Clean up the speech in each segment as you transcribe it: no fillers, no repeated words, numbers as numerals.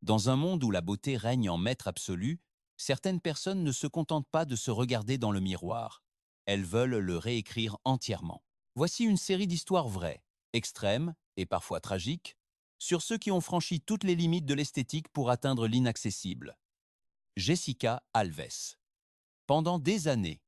Dans un monde où la beauté règne en maître absolu, certaines personnes ne se contentent pas de se regarder dans le miroir. Elles veulent le réécrire entièrement. Voici une série d'histoires vraies, extrêmes et parfois tragiques, sur ceux qui ont franchi toutes les limites de l'esthétique pour atteindre l'inaccessible. Jessica Alves. Pendant des années,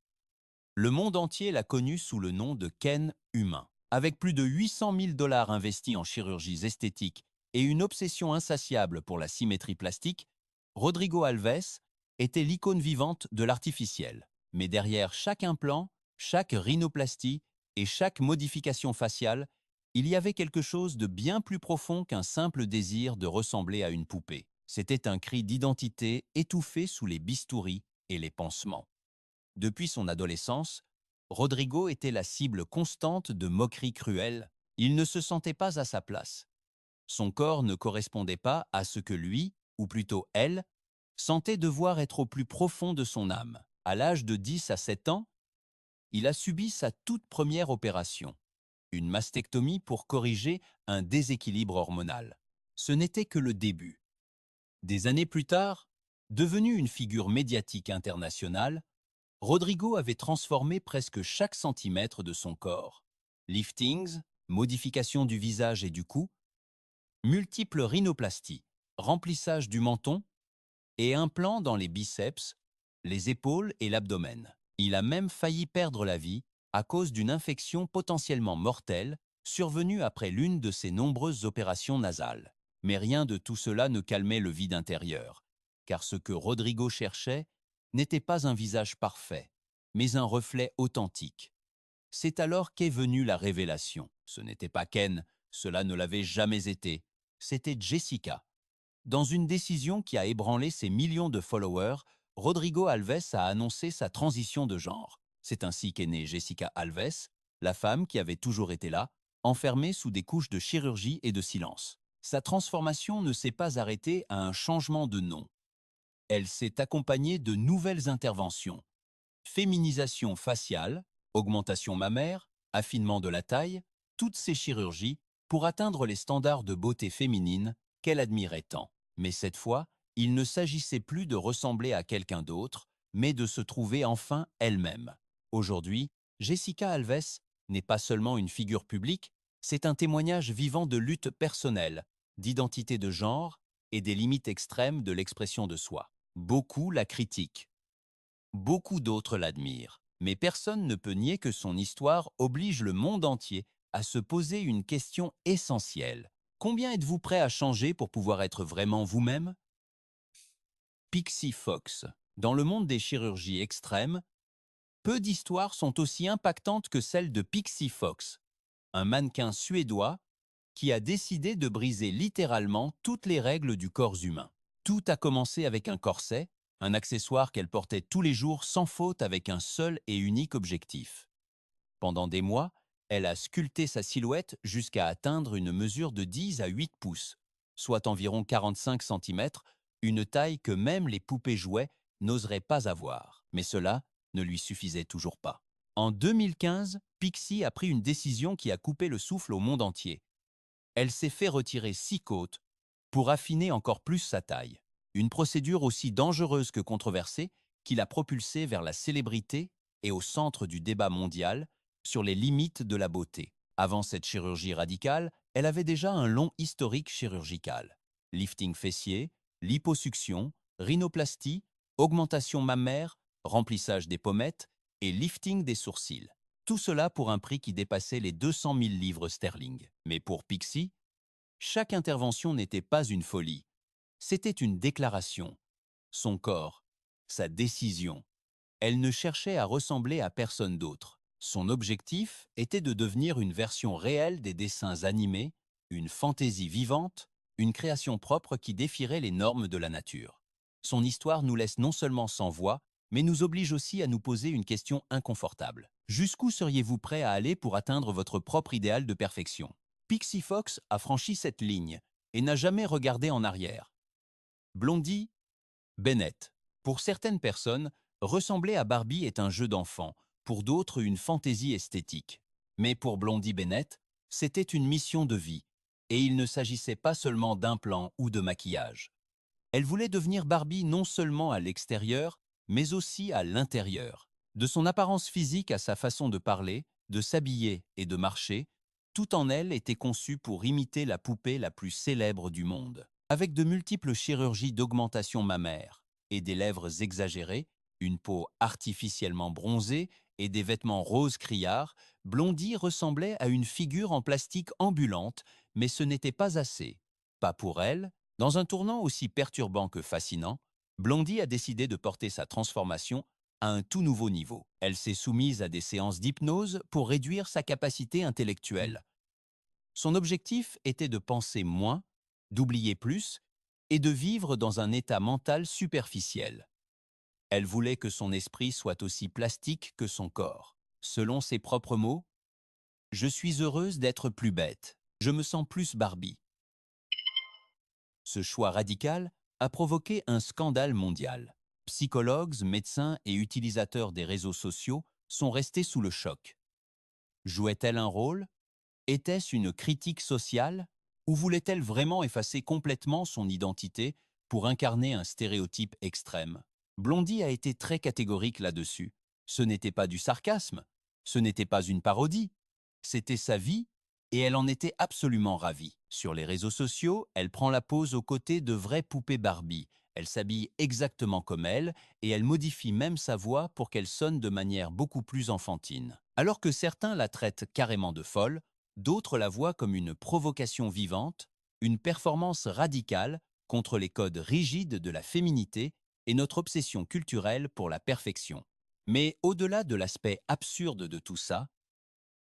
le monde entier l'a connue sous le nom de Ken humain. Avec plus de 800 000 dollars investis en chirurgies esthétiques et une obsession insatiable pour la symétrie plastique, Rodrigo Alves était l'icône vivante de l'artificiel. Mais derrière chaque implant, chaque rhinoplastie et chaque modification faciale, il y avait quelque chose de bien plus profond qu'un simple désir de ressembler à une poupée. C'était un cri d'identité étouffé sous les bistouris et les pansements. Depuis son adolescence, Rodrigo était la cible constante de moqueries cruelles. Il ne se sentait pas à sa place. Son corps ne correspondait pas à ce que lui, ou plutôt elle, sentait devoir être au plus profond de son âme. À l'âge de 10 à 7 ans, il a subi sa toute première opération, une mastectomie pour corriger un déséquilibre hormonal. Ce n'était que le début. Des années plus tard, devenu une figure médiatique internationale, Rodrigo avait transformé presque chaque centimètre de son corps. Liftings, modification du visage et du cou, multiples rhinoplasties, remplissage du menton et implants dans les biceps, les épaules et l'abdomen. Il a même failli perdre la vie à cause d'une infection potentiellement mortelle survenue après l'une de ses nombreuses opérations nasales. Mais rien de tout cela ne calmait le vide intérieur, car ce que Rodrigo cherchait n'était pas un visage parfait, mais un reflet authentique. C'est alors qu'est venue la révélation. Ce n'était pas Ken, cela ne l'avait jamais été, c'était Jessica. Dans une décision qui a ébranlé ses millions de followers, Rodrigo Alves a annoncé sa transition de genre. C'est ainsi qu'est née Jessica Alves, la femme qui avait toujours été là, enfermée sous des couches de chirurgie et de silence. Sa transformation ne s'est pas arrêtée à un changement de nom. Elle s'est accompagnée de nouvelles interventions. Féminisation faciale, augmentation mammaire, affinement de la taille, toutes ces chirurgies pour atteindre les standards de beauté féminine qu'elle admirait tant. Mais cette fois, il ne s'agissait plus de ressembler à quelqu'un d'autre, mais de se trouver enfin elle-même. Aujourd'hui, Jessica Alves n'est pas seulement une figure publique, c'est un témoignage vivant de lutte personnelle, d'identité de genre et des limites extrêmes de l'expression de soi. Beaucoup la critiquent. Beaucoup d'autres l'admirent, mais personne ne peut nier que son histoire oblige le monde entier à se poser une question essentielle. Combien êtes-vous prêt à changer pour pouvoir être vraiment vous-même? Pixie Fox. Dans le monde des chirurgies extrêmes, peu d'histoires sont aussi impactantes que celle de Pixie Fox, un mannequin suédois qui a décidé de briser littéralement toutes les règles du corps humain. Tout a commencé avec un corset, un accessoire qu'elle portait tous les jours sans faute avec un seul et unique objectif. Pendant des mois, elle a sculpté sa silhouette jusqu'à atteindre une mesure de 10 à 8 pouces, soit environ 45 cm, une taille que même les poupées jouets n'oseraient pas avoir. Mais cela ne lui suffisait toujours pas. En 2015, Pixie a pris une décision qui a coupé le souffle au monde entier. Elle s'est fait retirer 6 côtes pour affiner encore plus sa taille. Une procédure aussi dangereuse que controversée qui l'a propulsée vers la célébrité et au centre du débat mondial sur les limites de la beauté. Avant cette chirurgie radicale, elle avait déjà un long historique chirurgical. Lifting fessier, liposuction, rhinoplastie, augmentation mammaire, remplissage des pommettes et lifting des sourcils. Tout cela pour un prix qui dépassait les 200 000 livres sterling. Mais pour Pixie, chaque intervention n'était pas une folie. C'était une déclaration. Son corps, sa décision. Elle ne cherchait à ressembler à personne d'autre. Son objectif était de devenir une version réelle des dessins animés, une fantaisie vivante, une création propre qui défierait les normes de la nature. Son histoire nous laisse non seulement sans voix, mais nous oblige aussi à nous poser une question inconfortable. Jusqu'où seriez-vous prêt à aller pour atteindre votre propre idéal de perfection? Pixie Fox a franchi cette ligne et n'a jamais regardé en arrière. Blondie Bennett. Pour certaines personnes, ressembler à Barbie est un jeu d'enfant, pour d'autres une fantaisie esthétique. Mais pour Blondie Bennett, c'était une mission de vie, et il ne s'agissait pas seulement d'implants ou de maquillage. Elle voulait devenir Barbie non seulement à l'extérieur, mais aussi à l'intérieur. De son apparence physique à sa façon de parler, de s'habiller et de marcher, tout en elle était conçu pour imiter la poupée la plus célèbre du monde. Avec de multiples chirurgies d'augmentation mammaire et des lèvres exagérées, une peau artificiellement bronzée et des vêtements roses criards, Blondie ressemblait à une figure en plastique ambulante, mais ce n'était pas assez. Pas pour elle. Dans un tournant aussi perturbant que fascinant, Blondie a décidé de porter sa transformation à un tout nouveau niveau. Elle s'est soumise à des séances d'hypnose pour réduire sa capacité intellectuelle. Son objectif était de penser moins, d'oublier plus et de vivre dans un état mental superficiel. Elle voulait que son esprit soit aussi plastique que son corps. Selon ses propres mots, « Je suis heureuse d'être plus bête. Je me sens plus Barbie. » Ce choix radical a provoqué un scandale mondial. Psychologues, médecins et utilisateurs des réseaux sociaux sont restés sous le choc. Jouait-elle un rôle? Était-ce une critique sociale? Ou voulait-elle vraiment effacer complètement son identité pour incarner un stéréotype extrême? Blondie a été très catégorique là-dessus. Ce n'était pas du sarcasme, ce n'était pas une parodie, c'était sa vie et elle en était absolument ravie. Sur les réseaux sociaux, elle prend la pose aux côtés de vraies poupées Barbie. Elle s'habille exactement comme elle et elle modifie même sa voix pour qu'elle sonne de manière beaucoup plus enfantine. Alors que certains la traitent carrément de folle, d'autres la voient comme une provocation vivante, une performance radicale contre les codes rigides de la féminité et notre obsession culturelle pour la perfection. Mais au-delà de l'aspect absurde de tout ça,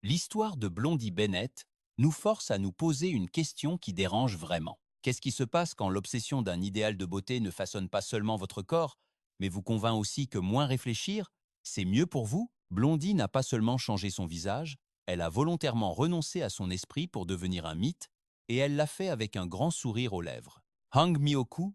l'histoire de Blondie Bennett nous force à nous poser une question qui dérange vraiment. Qu'est-ce qui se passe quand l'obsession d'un idéal de beauté ne façonne pas seulement votre corps, mais vous convainc aussi que moins réfléchir, c'est mieux pour vous? Blondie n'a pas seulement changé son visage, elle a volontairement renoncé à son esprit pour devenir un mythe, et elle l'a fait avec un grand sourire aux lèvres. Hang Myoku,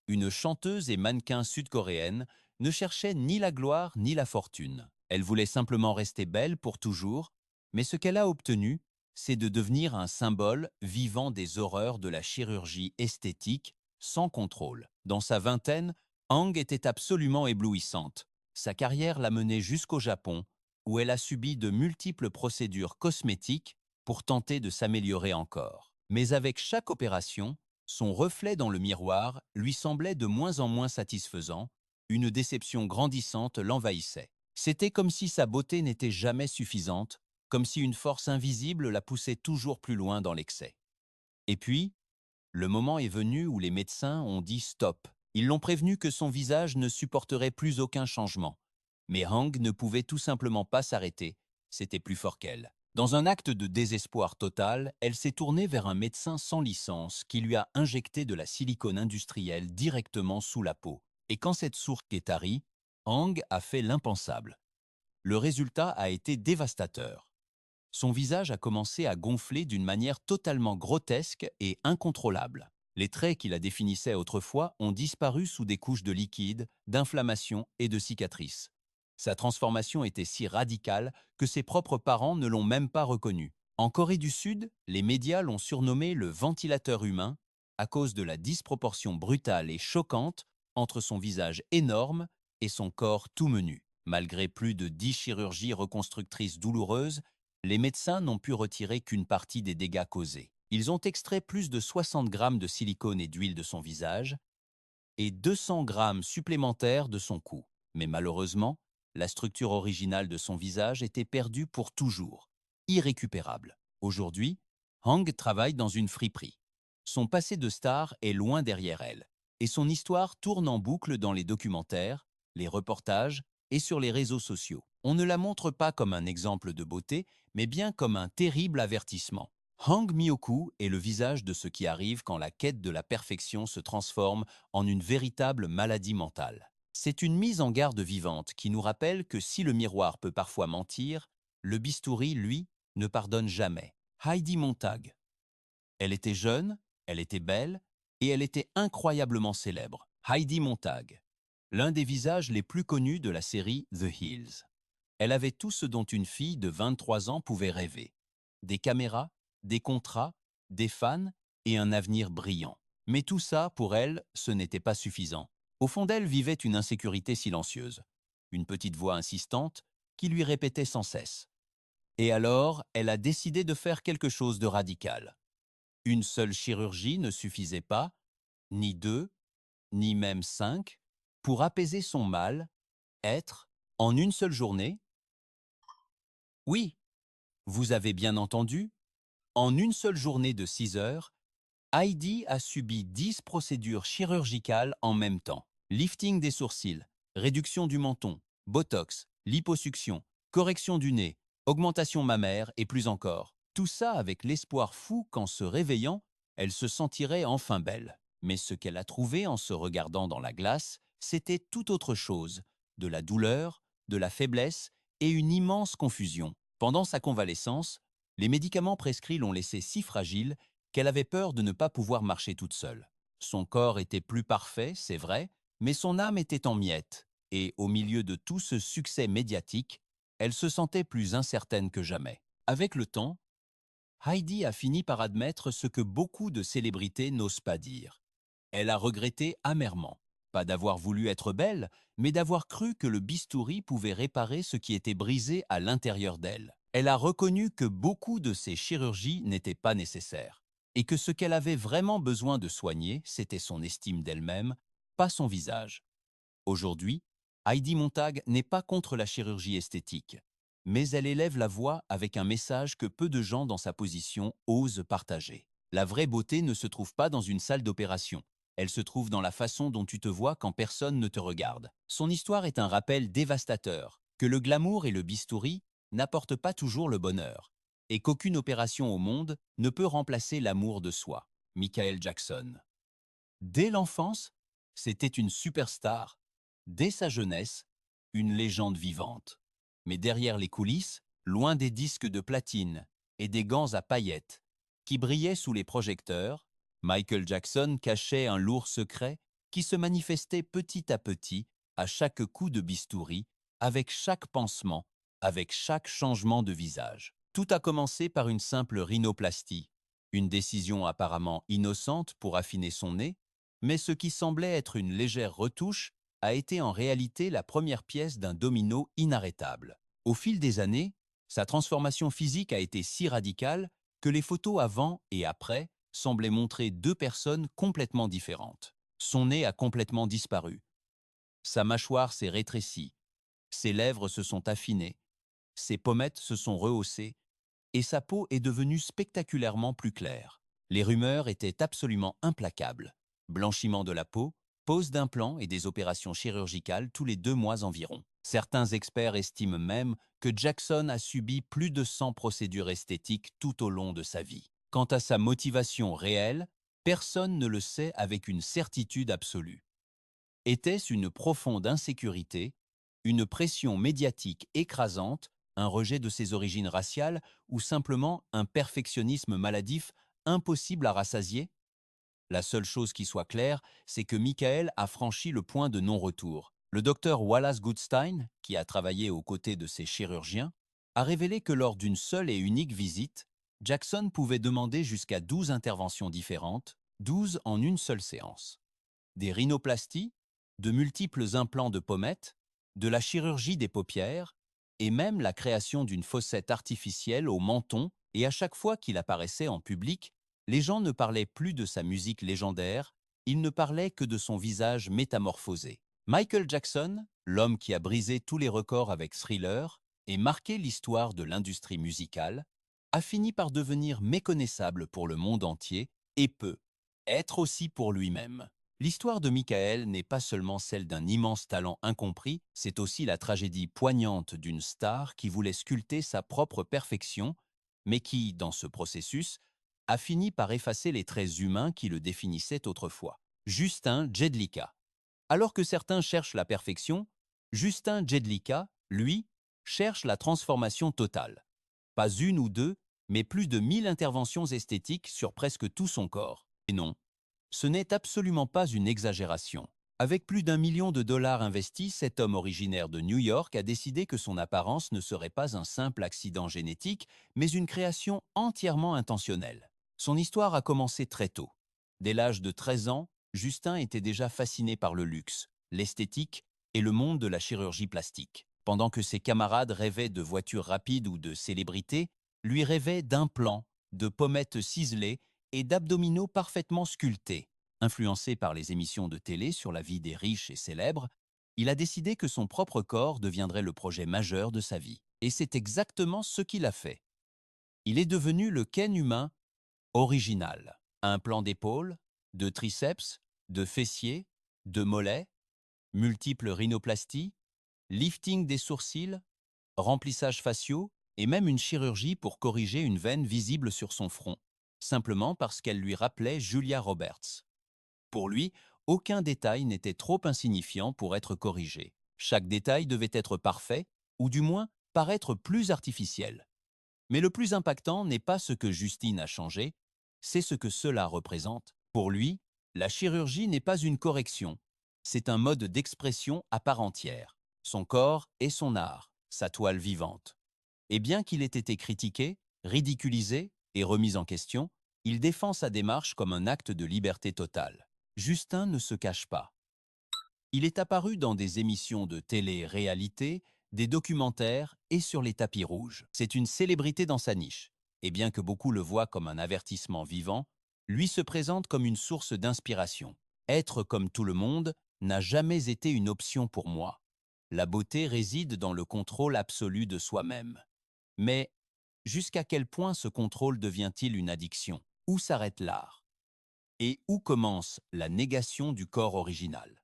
une chanteuse et mannequin sud-coréenne, ne cherchait ni la gloire ni la fortune. Elle voulait simplement rester belle pour toujours, mais ce qu'elle a obtenu, c'est de devenir un symbole vivant des horreurs de la chirurgie esthétique sans contrôle. Dans sa vingtaine, Hang était absolument éblouissante. Sa carrière l'a menée jusqu'au Japon, où elle a subi de multiples procédures cosmétiques pour tenter de s'améliorer encore. Mais avec chaque opération, son reflet dans le miroir lui semblait de moins en moins satisfaisant, une déception grandissante l'envahissait. C'était comme si sa beauté n'était jamais suffisante, comme si une force invisible la poussait toujours plus loin dans l'excès. Et puis, le moment est venu où les médecins ont dit stop. Ils l'ont prévenu que son visage ne supporterait plus aucun changement. Mais Hang ne pouvait tout simplement pas s'arrêter, c'était plus fort qu'elle. Dans un acte de désespoir total, elle s'est tournée vers un médecin sans licence qui lui a injecté de la silicone industrielle directement sous la peau. Et quand cette source est tarie, Hang a fait l'impensable. Le résultat a été dévastateur. Son visage a commencé à gonfler d'une manière totalement grotesque et incontrôlable. Les traits qui la définissaient autrefois ont disparu sous des couches de liquide, d'inflammation et de cicatrices. Sa transformation était si radicale que ses propres parents ne l'ont même pas reconnue. En Corée du Sud, les médias l'ont surnommé le ventilateur humain à cause de la disproportion brutale et choquante entre son visage énorme et son corps tout menu. Malgré plus de 10 chirurgies reconstructrices douloureuses, les médecins n'ont pu retirer qu'une partie des dégâts causés. Ils ont extrait plus de 60 grammes de silicone et d'huile de son visage et 200 grammes supplémentaires de son cou. Mais malheureusement, la structure originale de son visage était perdue pour toujours, irrécupérable. Aujourd'hui, Hang travaille dans une friperie. Son passé de star est loin derrière elle, et son histoire tourne en boucle dans les documentaires, les reportages et sur les réseaux sociaux. On ne la montre pas comme un exemple de beauté, mais bien comme un terrible avertissement. Hang Myoku est le visage de ce qui arrive quand la quête de la perfection se transforme en une véritable maladie mentale. C'est une mise en garde vivante qui nous rappelle que si le miroir peut parfois mentir, le bistouri, lui, ne pardonne jamais. Heidi Montag. Elle était jeune, elle était belle et elle était incroyablement célèbre. Heidi Montag, l'un des visages les plus connus de la série The Hills. Elle avait tout ce dont une fille de 23 ans pouvait rêver. Des caméras, des contrats, des fans et un avenir brillant. Mais tout ça, pour elle, ce n'était pas suffisant. Au fond d'elle vivait une insécurité silencieuse, une petite voix insistante qui lui répétait sans cesse. Et alors, elle a décidé de faire quelque chose de radical. Une seule chirurgie ne suffisait pas, ni deux, ni même cinq, pour apaiser son mal, être, en une seule journée. Oui, vous avez bien entendu, en une seule journée de 6 heures, Heidi a subi 10 procédures chirurgicales en même temps. Lifting des sourcils, réduction du menton, botox, liposuction, correction du nez, augmentation mammaire et plus encore. Tout ça avec l'espoir fou qu'en se réveillant, elle se sentirait enfin belle. Mais ce qu'elle a trouvé en se regardant dans la glace, c'était tout autre chose. De la douleur, de la faiblesse et une immense confusion. Pendant sa convalescence, les médicaments prescrits l'ont laissée si fragile qu'elle avait peur de ne pas pouvoir marcher toute seule. Son corps était plus parfait, c'est vrai, mais son âme était en miettes, et au milieu de tout ce succès médiatique, elle se sentait plus incertaine que jamais. Avec le temps, Heidi a fini par admettre ce que beaucoup de célébrités n'osent pas dire. Elle a regretté amèrement, pas d'avoir voulu être belle, mais d'avoir cru que le bistouri pouvait réparer ce qui était brisé à l'intérieur d'elle. Elle a reconnu que beaucoup de ces chirurgies n'étaient pas nécessaires, et que ce qu'elle avait vraiment besoin de soigner, c'était son estime d'elle-même, pas son visage. Aujourd'hui, Heidi Montag n'est pas contre la chirurgie esthétique, mais elle élève la voix avec un message que peu de gens dans sa position osent partager. La vraie beauté ne se trouve pas dans une salle d'opération. Elle se trouve dans la façon dont tu te vois quand personne ne te regarde. Son histoire est un rappel dévastateur, que le glamour et le bistouri n'apportent pas toujours le bonheur, et qu'aucune opération au monde ne peut remplacer l'amour de soi. Michael Jackson. Dès l'enfance, c'était une superstar. Dès sa jeunesse, une légende vivante. Mais derrière les coulisses, loin des disques de platine et des gants à paillettes qui brillaient sous les projecteurs, Michael Jackson cachait un lourd secret qui se manifestait petit à petit à chaque coup de bistouri, avec chaque pansement, avec chaque changement de visage. Tout a commencé par une simple rhinoplastie, une décision apparemment innocente pour affiner son nez, mais ce qui semblait être une légère retouche a été en réalité la première pièce d'un domino inarrêtable. Au fil des années, sa transformation physique a été si radicale que les photos avant et après semblaient montrer deux personnes complètement différentes. Son nez a complètement disparu, sa mâchoire s'est rétrécie, ses lèvres se sont affinées, ses pommettes se sont rehaussées et sa peau est devenue spectaculairement plus claire. Les rumeurs étaient absolument implacables. Blanchiment de la peau, pose d'implants et des opérations chirurgicales tous les 2 mois environ. Certains experts estiment même que Jackson a subi plus de 100 procédures esthétiques tout au long de sa vie. Quant à sa motivation réelle, personne ne le sait avec une certitude absolue. Était-ce une profonde insécurité, une pression médiatique écrasante, un rejet de ses origines raciales ou simplement un perfectionnisme maladif impossible à rassasier? La seule chose qui soit claire, c'est que Michael a franchi le point de non-retour. Le docteur Wallace Goodstein, qui a travaillé aux côtés de ses chirurgiens, a révélé que lors d'une seule et unique visite, Jackson pouvait demander jusqu'à 12 interventions différentes, 12 en une seule séance. Des rhinoplasties, de multiples implants de pommettes, de la chirurgie des paupières et même la création d'une fossette artificielle au menton, et à chaque fois qu'il apparaissait en public, les gens ne parlaient plus de sa musique légendaire, ils ne parlaient que de son visage métamorphosé. Michael Jackson, l'homme qui a brisé tous les records avec Thriller et marqué l'histoire de l'industrie musicale, a fini par devenir méconnaissable pour le monde entier et peut être aussi pour lui-même. L'histoire de Michael n'est pas seulement celle d'un immense talent incompris, c'est aussi la tragédie poignante d'une star qui voulait sculpter sa propre perfection, mais qui, dans ce processus, a fini par effacer les traits humains qui le définissaient autrefois. Justin Jedlicka. Alors que certains cherchent la perfection, Justin Jedlicka, lui, cherche la transformation totale. Pas une ou deux, mais plus de 1000 interventions esthétiques sur presque tout son corps. Et non, ce n'est absolument pas une exagération. Avec plus d'1 million de dollars investis, cet homme originaire de New York a décidé que son apparence ne serait pas un simple accident génétique, mais une création entièrement intentionnelle. Son histoire a commencé très tôt. Dès l'âge de 13 ans, Justin était déjà fasciné par le luxe, l'esthétique et le monde de la chirurgie plastique. Pendant que ses camarades rêvaient de voitures rapides ou de célébrités, lui rêvait d'implants, de pommettes ciselées et d'abdominaux parfaitement sculptés. Influencé par les émissions de télé sur la vie des riches et célèbres, il a décidé que son propre corps deviendrait le projet majeur de sa vie. Et c'est exactement ce qu'il a fait. Il est devenu le Ken humain original. Un plan d'épaule, de triceps, de fessiers, de mollets, multiples rhinoplasties, lifting des sourcils, remplissage faciaux et même une chirurgie pour corriger une veine visible sur son front, simplement parce qu'elle lui rappelait Julia Roberts. Pour lui, aucun détail n'était trop insignifiant pour être corrigé. Chaque détail devait être parfait, ou du moins paraître plus artificiel. Mais le plus impactant n'est pas ce que Justine a changé, c'est ce que cela représente. Pour lui, la chirurgie n'est pas une correction, c'est un mode d'expression à part entière. Son corps est son art, sa toile vivante. Et bien qu'il ait été critiqué, ridiculisé et remis en question, il défend sa démarche comme un acte de liberté totale. Justin ne se cache pas. Il est apparu dans des émissions de télé-réalité, des documentaires et sur les tapis rouges. C'est une célébrité dans sa niche. Et bien que beaucoup le voient comme un avertissement vivant, lui se présente comme une source d'inspiration. Être comme tout le monde n'a jamais été une option pour moi. La beauté réside dans le contrôle absolu de soi-même. Mais jusqu'à quel point ce contrôle devient-il une addiction? Où s'arrête l'art? Et où commence la négation du corps original?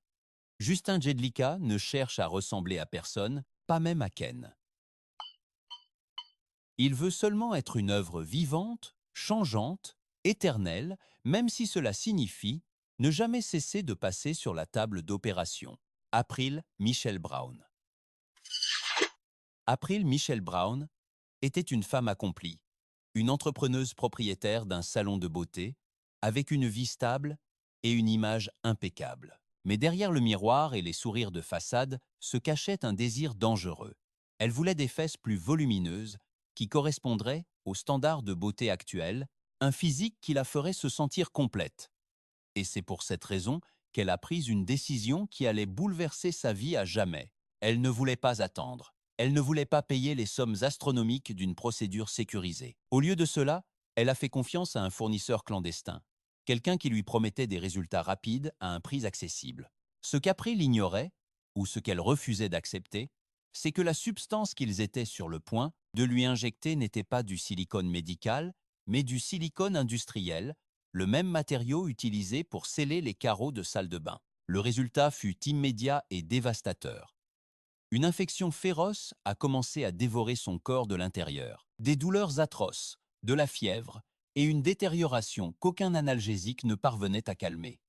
Justin Jedlicka ne cherche à ressembler à personne, pas même à Ken. Il veut seulement être une œuvre vivante, changeante, éternelle, même si cela signifie ne jamais cesser de passer sur la table d'opération. April Michelle Brown. April Michelle Brown était une femme accomplie, une entrepreneuse propriétaire d'un salon de beauté, avec une vie stable et une image impeccable. Mais derrière le miroir et les sourires de façade se cachait un désir dangereux. Elle voulait des fesses plus volumineuses, qui correspondraient aux standards de beauté actuels, un physique qui la ferait se sentir complète. Et c'est pour cette raison qu'elle a pris une décision qui allait bouleverser sa vie à jamais. Elle ne voulait pas attendre. Elle ne voulait pas payer les sommes astronomiques d'une procédure sécurisée. Au lieu de cela, elle a fait confiance à un fournisseur clandestin, quelqu'un qui lui promettait des résultats rapides à un prix accessible. Ce qu'April ignorait, ou ce qu'elle refusait d'accepter, c'est que la substance qu'ils étaient sur le point de lui injecter n'était pas du silicone médical, mais du silicone industriel, le même matériau utilisé pour sceller les carreaux de salle de bain. Le résultat fut immédiat et dévastateur. Une infection féroce a commencé à dévorer son corps de l'intérieur. Des douleurs atroces, de la fièvre et une détérioration qu'aucun analgésique ne parvenait à calmer.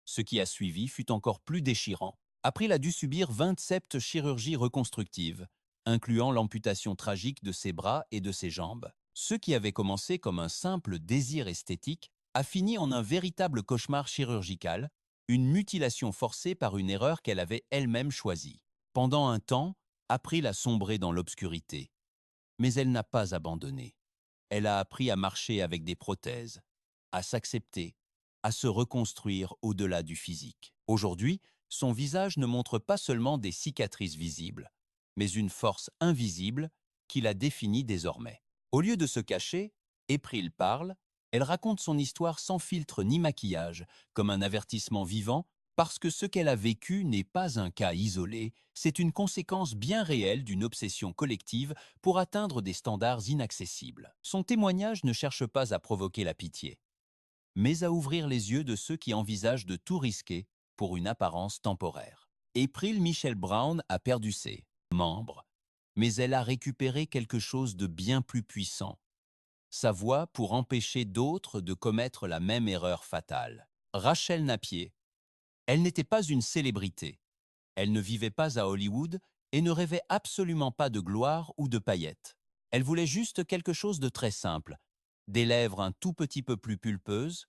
Ce qui a suivi fut encore plus déchirant. April a dû subir 27 chirurgies reconstructives, incluant l'amputation tragique de ses bras et de ses jambes. Ce qui avait commencé comme un simple désir esthétique a fini en un véritable cauchemar chirurgical, une mutilation forcée par une erreur qu'elle avait elle-même choisie. Pendant un temps, April a sombré dans l'obscurité. Mais elle n'a pas abandonné. Elle a appris à marcher avec des prothèses, à s'accepter, à se reconstruire au-delà du physique. Aujourd'hui, son visage ne montre pas seulement des cicatrices visibles, mais une force invisible qui la définit désormais. Au lieu de se cacher, April parle, elle raconte son histoire sans filtre ni maquillage, comme un avertissement vivant, parce que ce qu'elle a vécu n'est pas un cas isolé, c'est une conséquence bien réelle d'une obsession collective pour atteindre des standards inaccessibles. Son témoignage ne cherche pas à provoquer la pitié, mais à ouvrir les yeux de ceux qui envisagent de tout risquer pour une apparence temporaire. April Michelle Brown a perdu ses membres, mais elle a récupéré quelque chose de bien plus puissant, sa voix pour empêcher d'autres de commettre la même erreur fatale. Rachel Napier, elle n'était pas une célébrité. Elle ne vivait pas à Hollywood et ne rêvait absolument pas de gloire ou de paillettes. Elle voulait juste quelque chose de très simple, des lèvres un tout petit peu plus pulpeuses,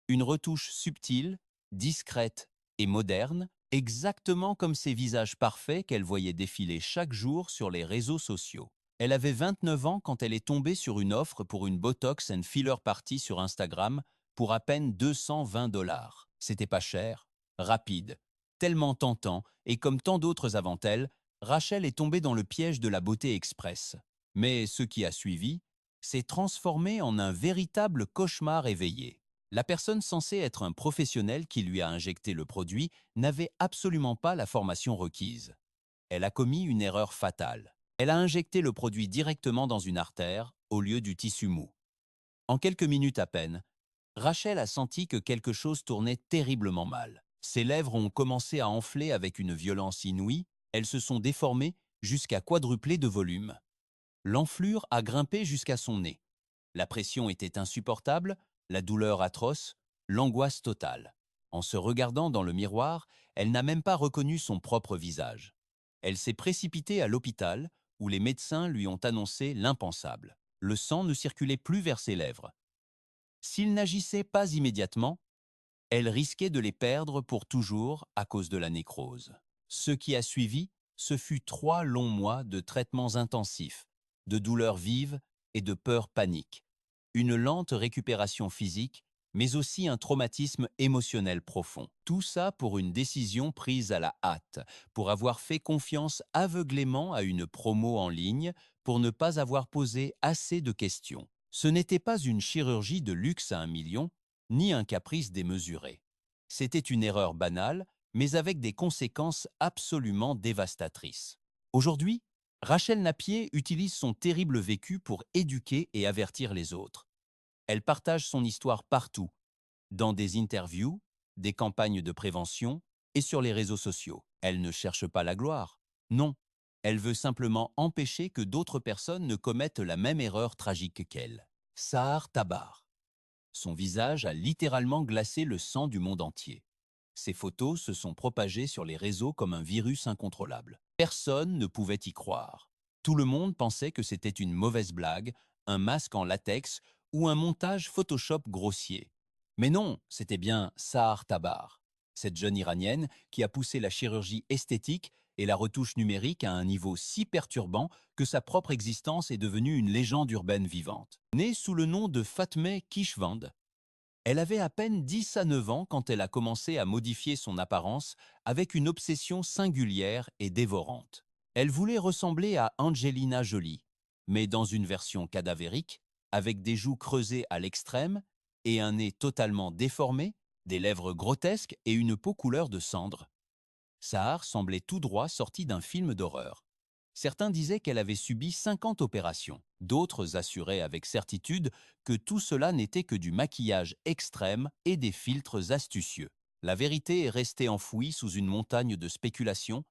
une retouche subtile, discrète et moderne, exactement comme ces visages parfaits qu'elle voyait défiler chaque jour sur les réseaux sociaux. Elle avait 29 ans quand elle est tombée sur une offre pour une Botox and Filler Party sur Instagram pour à peine 220 $. C'était pas cher, rapide, tellement tentant, et comme tant d'autres avant elle, Rachel est tombée dans le piège de la beauté express. Mais ce qui a suivi s'est transformé en un véritable cauchemar éveillé. La personne censée être un professionnel qui lui a injecté le produit n'avait absolument pas la formation requise. Elle a commis une erreur fatale. Elle a injecté le produit directement dans une artère au lieu du tissu mou. En quelques minutes à peine, Rachel a senti que quelque chose tournait terriblement mal. Ses lèvres ont commencé à enfler avec une violence inouïe, elles se sont déformées jusqu'à quadrupler de volume. L'enflure a grimpé jusqu'à son nez. La pression était insupportable, la douleur atroce, l'angoisse totale. En se regardant dans le miroir, elle n'a même pas reconnu son propre visage. Elle s'est précipitée à l'hôpital, où les médecins lui ont annoncé l'impensable. Le sang ne circulait plus vers ses lèvres. S'il n'agissait pas immédiatement, elle risquait de les perdre pour toujours à cause de la nécrose. Ce qui a suivi, ce fut 3 longs mois de traitements intensifs, de douleurs vives et de peurs paniques. Une lente récupération physique, mais aussi un traumatisme émotionnel profond. Tout ça pour une décision prise à la hâte, pour avoir fait confiance aveuglément à une promo en ligne, pour ne pas avoir posé assez de questions. Ce n'était pas une chirurgie de luxe à 1 million, ni un caprice démesuré. C'était une erreur banale, mais avec des conséquences absolument dévastatrices. Aujourd'hui, Rachel Napier utilise son terrible vécu pour éduquer et avertir les autres. Elle partage son histoire partout, dans des interviews, des campagnes de prévention et sur les réseaux sociaux. Elle ne cherche pas la gloire. Non, elle veut simplement empêcher que d'autres personnes ne commettent la même erreur tragique qu'elle. Sahar Tabar. Son visage a littéralement glacé le sang du monde entier. Ses photos se sont propagées sur les réseaux comme un virus incontrôlable. Personne ne pouvait y croire. Tout le monde pensait que c'était une mauvaise blague, un masque en latex ou un montage Photoshop grossier. Mais non, c'était bien Sahar Tabar, cette jeune Iranienne qui a poussé la chirurgie esthétique et la retouche numérique à un niveau si perturbant que sa propre existence est devenue une légende urbaine vivante. Née sous le nom de Fatmeh Kishvand, elle avait à peine 10 à 9 ans quand elle a commencé à modifier son apparence avec une obsession singulière et dévorante. Elle voulait ressembler à Angelina Jolie, mais dans une version cadavérique, avec des joues creusées à l'extrême et un nez totalement déformé, des lèvres grotesques et une peau couleur de cendre. Sahar semblait tout droit sorti d'un film d'horreur. Certains disaient qu'elle avait subi 50 opérations. D'autres assuraient avec certitude que tout cela n'était que du maquillage extrême et des filtres astucieux. La vérité est restée enfouie sous une montagne de spéculations,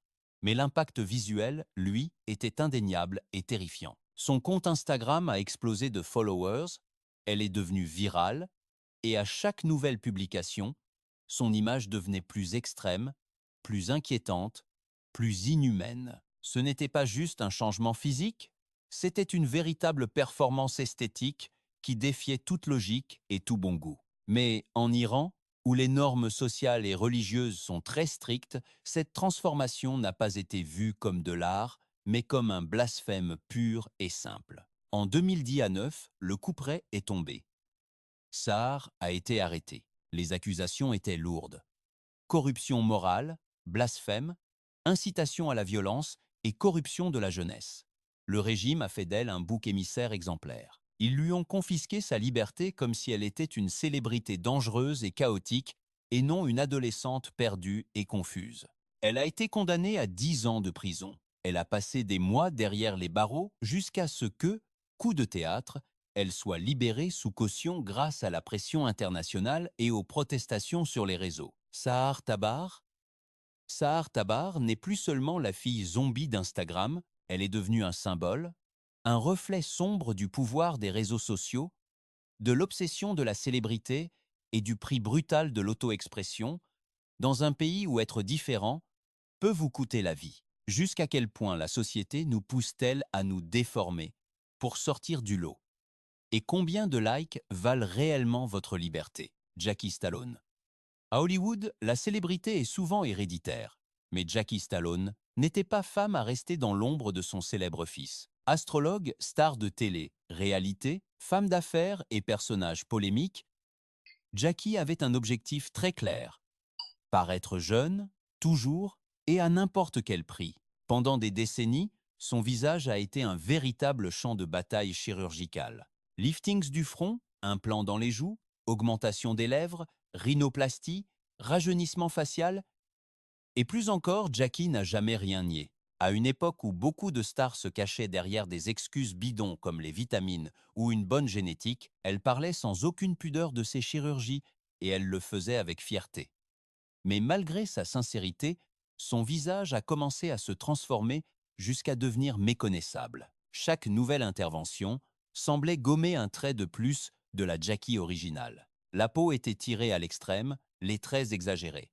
mais l'impact visuel, lui, était indéniable et terrifiant. Son compte Instagram a explosé de followers, elle est devenue virale, et à chaque nouvelle publication, son image devenait plus extrême, plus inquiétante, plus inhumaine. Ce n'était pas juste un changement physique, c'était une véritable performance esthétique qui défiait toute logique et tout bon goût. Mais en Iran, où les normes sociales et religieuses sont très strictes, cette transformation n'a pas été vue comme de l'art, mais comme un blasphème pur et simple. En 2019, le couperet est tombé. Sahar a été arrêté. Les accusations étaient lourdes. Corruption morale, blasphème, incitation à la violence et corruption de la jeunesse. Le régime a fait d'elle un bouc émissaire exemplaire. Ils lui ont confisqué sa liberté comme si elle était une célébrité dangereuse et chaotique et non une adolescente perdue et confuse. Elle a été condamnée à 10 ans de prison. Elle a passé des mois derrière les barreaux jusqu'à ce que, coup de théâtre, elle soit libérée sous caution grâce à la pression internationale et aux protestations sur les réseaux. Sahar Tabar? Sahar Tabar n'est plus seulement la fille zombie d'Instagram, elle est devenue un symbole, un reflet sombre du pouvoir des réseaux sociaux, de l'obsession de la célébrité et du prix brutal de l'auto-expression, dans un pays où être différent peut vous coûter la vie. Jusqu'à quel point la société nous pousse-t-elle à nous déformer pour sortir du lot? Et combien de likes valent réellement votre liberté? Jackie Stallone. À Hollywood, la célébrité est souvent héréditaire, mais Jackie Stallone n'était pas femme à rester dans l'ombre de son célèbre fils. Astrologue, star de télé, réalité, femme d'affaires et personnage polémique, Jackie avait un objectif très clair: paraître jeune, toujours et à n'importe quel prix. Pendant des décennies, son visage a été un véritable champ de bataille chirurgical. Liftings du front, implants dans les joues, augmentation des lèvres, rhinoplastie, rajeunissement facial, et plus encore, Jackie n'a jamais rien nié. À une époque où beaucoup de stars se cachaient derrière des excuses bidons comme les vitamines ou une bonne génétique, elle parlait sans aucune pudeur de ses chirurgies et elle le faisait avec fierté. Mais malgré sa sincérité, son visage a commencé à se transformer jusqu'à devenir méconnaissable. Chaque nouvelle intervention semblait gommer un trait de plus de la Jackie originale. La peau était tirée à l'extrême, les traits exagérés.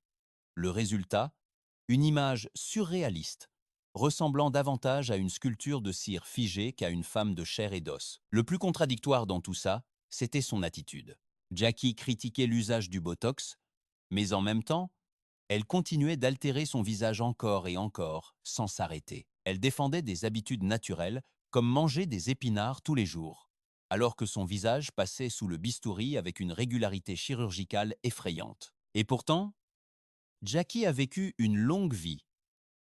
Le résultat, une image surréaliste, ressemblant davantage à une sculpture de cire figée qu'à une femme de chair et d'os. Le plus contradictoire dans tout ça, c'était son attitude. Jackie critiquait l'usage du Botox, mais en même temps, elle continuait d'altérer son visage encore et encore, sans s'arrêter. Elle défendait des habitudes naturelles, comme manger des épinards tous les jours, alors que son visage passait sous le bistouri avec une régularité chirurgicale effrayante. Et pourtant, Jackie a vécu une longue vie,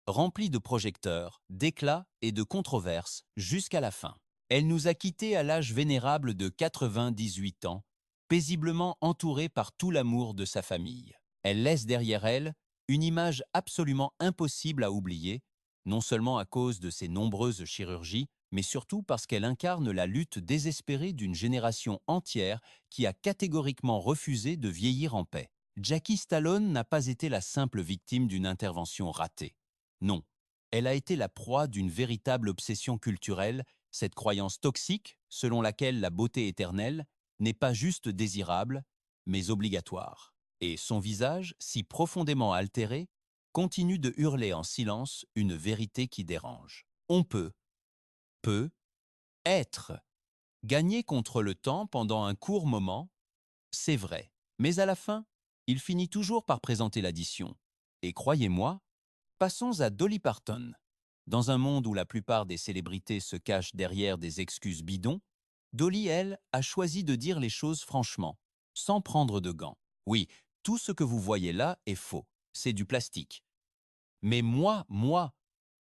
remplie de projecteurs, d'éclats et de controverses, jusqu'à la fin. Elle nous a quittés à l'âge vénérable de 98 ans, paisiblement entourée par tout l'amour de sa famille. Elle laisse derrière elle une image absolument impossible à oublier, non seulement à cause de ses nombreuses chirurgies, mais surtout parce qu'elle incarne la lutte désespérée d'une génération entière qui a catégoriquement refusé de vieillir en paix. Jackie Stallone n'a pas été la simple victime d'une intervention ratée. Non, elle a été la proie d'une véritable obsession culturelle, cette croyance toxique selon laquelle la beauté éternelle n'est pas juste désirable, mais obligatoire. Et son visage, si profondément altéré, continue de hurler en silence une vérité qui dérange. On peut, être, gagner contre le temps pendant un court moment, c'est vrai. Mais à la fin, il finit toujours par présenter l'addition. Et croyez-moi, passons à Dolly Parton. Dans un monde où la plupart des célébrités se cachent derrière des excuses bidons, Dolly, elle, a choisi de dire les choses franchement, sans prendre de gants. Oui, tout ce que vous voyez là est faux, c'est du plastique. Mais moi,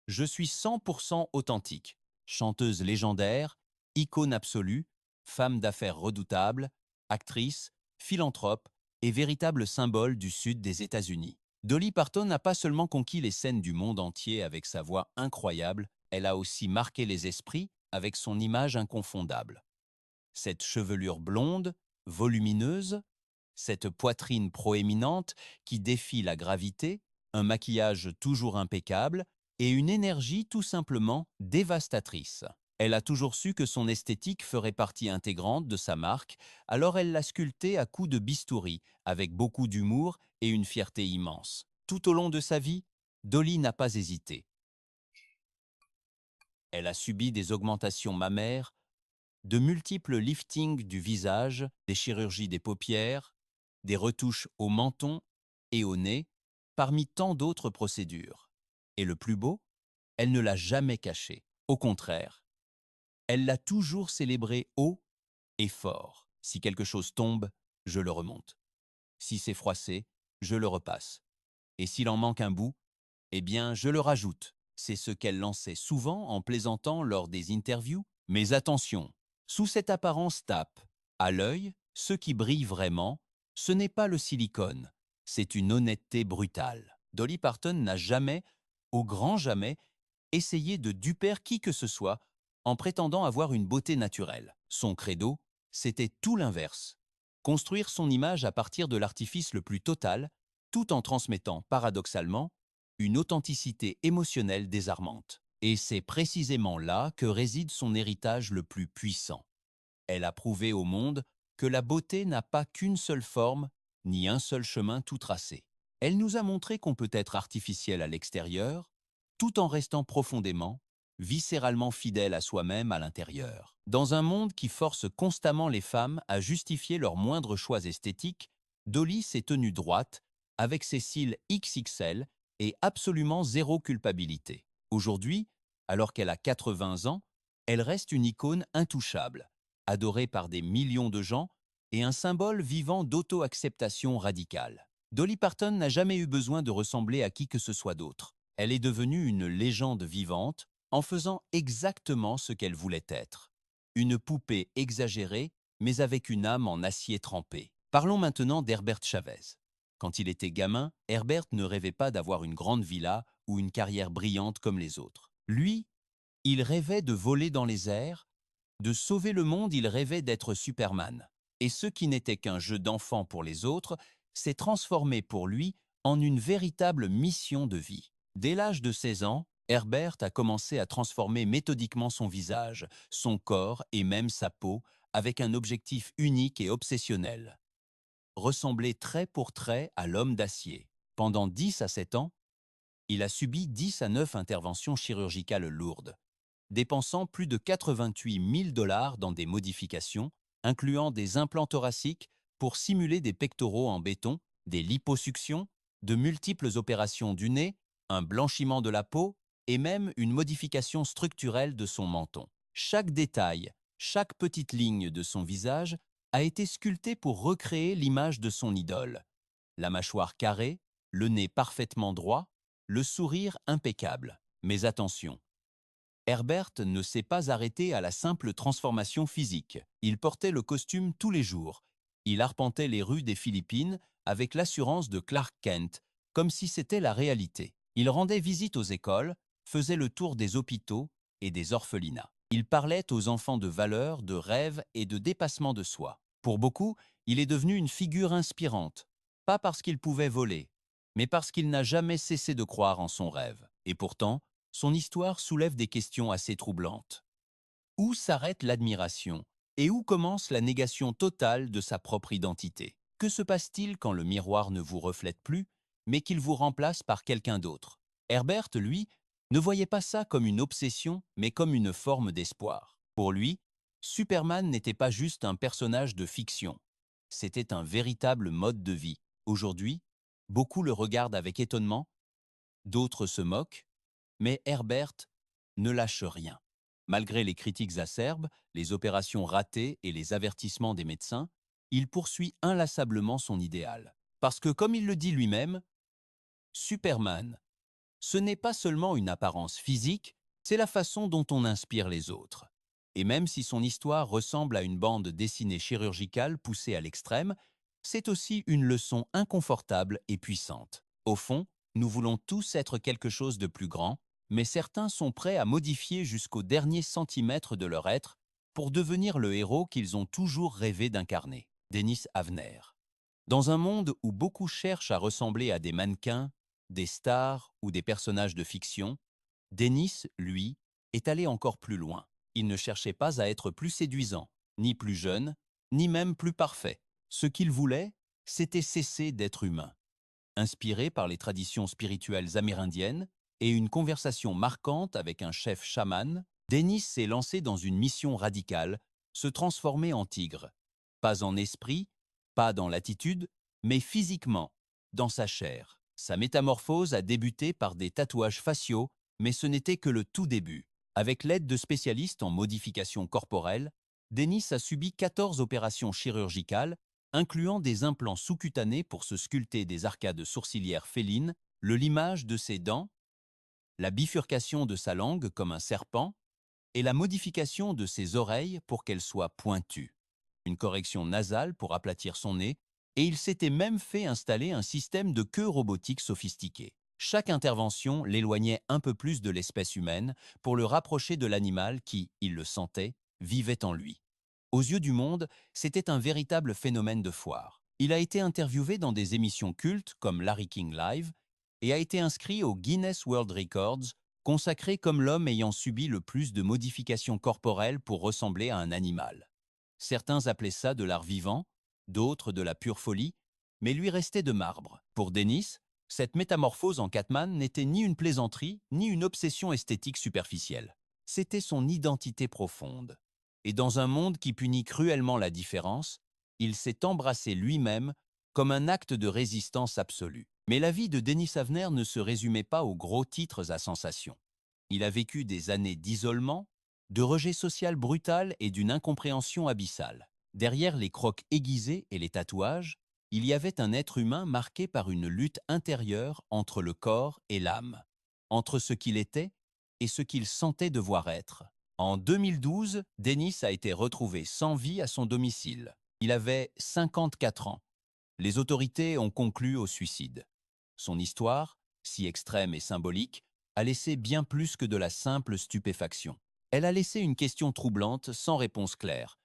je suis 100% authentique. Chanteuse légendaire, icône absolue, femme d'affaires redoutable, actrice, philanthrope et véritable symbole du sud des États-Unis. Dolly Parton n'a pas seulement conquis les scènes du monde entier avec sa voix incroyable, elle a aussi marqué les esprits avec son image inconfondable. Cette chevelure blonde, volumineuse, cette poitrine proéminente qui défie la gravité, un maquillage toujours impeccable et une énergie tout simplement dévastatrice. Elle a toujours su que son esthétique ferait partie intégrante de sa marque, alors elle l'a sculptée à coups de bistouri, avec beaucoup d'humour et une fierté immense. Tout au long de sa vie, Dolly n'a pas hésité. Elle a subi des augmentations mammaires, de multiples liftings du visage, des chirurgies des paupières, des retouches au menton et au nez, parmi tant d'autres procédures. Et le plus beau, elle ne l'a jamais caché. Au contraire, elle l'a toujours célébré haut et fort. Si quelque chose tombe, je le remonte. Si c'est froissé, je le repasse. Et s'il en manque un bout, eh bien, je le rajoute. C'est ce qu'elle lançait souvent en plaisantant lors des interviews. Mais attention, sous cette apparence tape, à l'œil, ce qui brille vraiment, ce n'est pas le silicone, c'est une honnêteté brutale. Dolly Parton n'a jamais, au grand jamais, essayé de duper qui que ce soit en prétendant avoir une beauté naturelle. Son credo, c'était tout l'inverse. Construire son image à partir de l'artifice le plus total, tout en transmettant, paradoxalement, une authenticité émotionnelle désarmante. Et c'est précisément là que réside son héritage le plus puissant. Elle a prouvé au monde que la beauté n'a pas qu'une seule forme, ni un seul chemin tout tracé. Elle nous a montré qu'on peut être artificiel à l'extérieur, tout en restant profondément, viscéralement fidèle à soi-même à l'intérieur. Dans un monde qui force constamment les femmes à justifier leurs moindres choix esthétiques, Dolly s'est tenue droite, avec ses cils XXL et absolument zéro culpabilité. Aujourd'hui, alors qu'elle a 80 ans, elle reste une icône intouchable, adorée par des millions de gens et un symbole vivant d'auto-acceptation radicale. Dolly Parton n'a jamais eu besoin de ressembler à qui que ce soit d'autre. Elle est devenue une légende vivante en faisant exactement ce qu'elle voulait être. Une poupée exagérée, mais avec une âme en acier trempé. Parlons maintenant d'Herbert Chavez. Quand il était gamin, Herbert ne rêvait pas d'avoir une grande villa ou une carrière brillante comme les autres. Lui, il rêvait de voler dans les airs, de sauver le monde, il rêvait d'être Superman. Et ce qui n'était qu'un jeu d'enfant pour les autres s'est transformé pour lui en une véritable mission de vie. Dès l'âge de 16 ans, Herbert a commencé à transformer méthodiquement son visage, son corps et même sa peau avec un objectif unique et obsessionnel: ressembler trait pour trait à l'homme d'acier. Pendant 10 à 7 ans, il a subi 10 à 9 interventions chirurgicales lourdes, dépensant plus de 88 000 dollars dans des modifications, incluant des implants thoraciques pour simuler des pectoraux en béton, des liposuctions, de multiples opérations du nez, un blanchiment de la peau et même une modification structurelle de son menton. Chaque détail, chaque petite ligne de son visage a été sculpté pour recréer l'image de son idole. La mâchoire carrée, le nez parfaitement droit, le sourire impeccable. Mais attention, Herbert ne s'est pas arrêté à la simple transformation physique. Il portait le costume tous les jours. Il arpentait les rues des Philippines avec l'assurance de Clark Kent, comme si c'était la réalité. Il rendait visite aux écoles, faisait le tour des hôpitaux et des orphelinats. Il parlait aux enfants de valeurs, de rêves et de dépassement de soi. Pour beaucoup, il est devenu une figure inspirante, pas parce qu'il pouvait voler, mais parce qu'il n'a jamais cessé de croire en son rêve. Et pourtant, son histoire soulève des questions assez troublantes. Où s'arrête l'admiration et où commence la négation totale de sa propre identité? Que se passe-t-il quand le miroir ne vous reflète plus, mais qu'il vous remplace par quelqu'un d'autre? Herbert, lui, ne voyait pas ça comme une obsession, mais comme une forme d'espoir. Pour lui, Superman n'était pas juste un personnage de fiction, c'était un véritable mode de vie. Aujourd'hui, beaucoup le regardent avec étonnement, d'autres se moquent, mais Herbert ne lâche rien. Malgré les critiques acerbes, les opérations ratées et les avertissements des médecins, il poursuit inlassablement son idéal. Parce que, comme il le dit lui-même, Superman, ce n'est pas seulement une apparence physique, c'est la façon dont on inspire les autres. Et même si son histoire ressemble à une bande dessinée chirurgicale poussée à l'extrême, c'est aussi une leçon inconfortable et puissante. Au fond, nous voulons tous être quelque chose de plus grand, mais certains sont prêts à modifier jusqu'au dernier centimètre de leur être pour devenir le héros qu'ils ont toujours rêvé d'incarner. Dennis Avner. Dans un monde où beaucoup cherchent à ressembler à des mannequins, des stars ou des personnages de fiction, Dennis, lui, est allé encore plus loin. Il ne cherchait pas à être plus séduisant, ni plus jeune, ni même plus parfait. Ce qu'il voulait, c'était cesser d'être humain. Inspiré par les traditions spirituelles amérindiennes et une conversation marquante avec un chef chaman, Dennis s'est lancé dans une mission radicale, se transformer en tigre. Pas en esprit, pas dans l'attitude, mais physiquement, dans sa chair. Sa métamorphose a débuté par des tatouages faciaux, mais ce n'était que le tout début. Avec l'aide de spécialistes en modification corporelle, Dennis a subi 14 opérations chirurgicales, incluant des implants sous-cutanés pour se sculpter des arcades sourcilières félines, le limage de ses dents, la bifurcation de sa langue comme un serpent et la modification de ses oreilles pour qu'elles soient pointues, une correction nasale pour aplatir son nez, et il s'était même fait installer un système de queue robotique sophistiqué. Chaque intervention l'éloignait un peu plus de l'espèce humaine pour le rapprocher de l'animal qui, il le sentait, vivait en lui. Aux yeux du monde, c'était un véritable phénomène de foire. Il a été interviewé dans des émissions cultes comme Larry King Live et a été inscrit au Guinness World Records, consacré comme l'homme ayant subi le plus de modifications corporelles pour ressembler à un animal. Certains appelaient ça de l'art vivant, d'autres de la pure folie, mais lui restait de marbre. Pour Dennis, cette métamorphose en Catman n'était ni une plaisanterie, ni une obsession esthétique superficielle. C'était son identité profonde. Et dans un monde qui punit cruellement la différence, il s'est embrassé lui-même comme un acte de résistance absolue. Mais la vie de Dennis Avner ne se résumait pas aux gros titres à sensation. Il a vécu des années d'isolement, de rejet social brutal et d'une incompréhension abyssale. Derrière les crocs aiguisés et les tatouages, il y avait un être humain marqué par une lutte intérieure entre le corps et l'âme, entre ce qu'il était et ce qu'il sentait devoir être. En 2012, Denis a été retrouvé sans vie à son domicile. Il avait 54 ans. Les autorités ont conclu au suicide. Son histoire, si extrême et symbolique, a laissé bien plus que de la simple stupéfaction. Elle a laissé une question troublante sans réponse claire.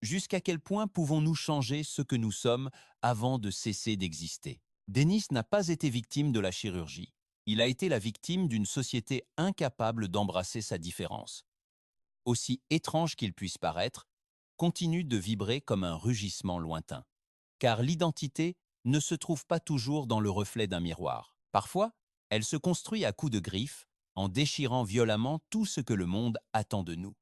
Jusqu'à quel point pouvons-nous changer ce que nous sommes avant de cesser d'exister? Denis n'a pas été victime de la chirurgie. Il a été la victime d'une société incapable d'embrasser sa différence. Aussi étrange qu'il puisse paraître, continue de vibrer comme un rugissement lointain. Car l'identité ne se trouve pas toujours dans le reflet d'un miroir. Parfois, elle se construit à coups de griffes, en déchirant violemment tout ce que le monde attend de nous.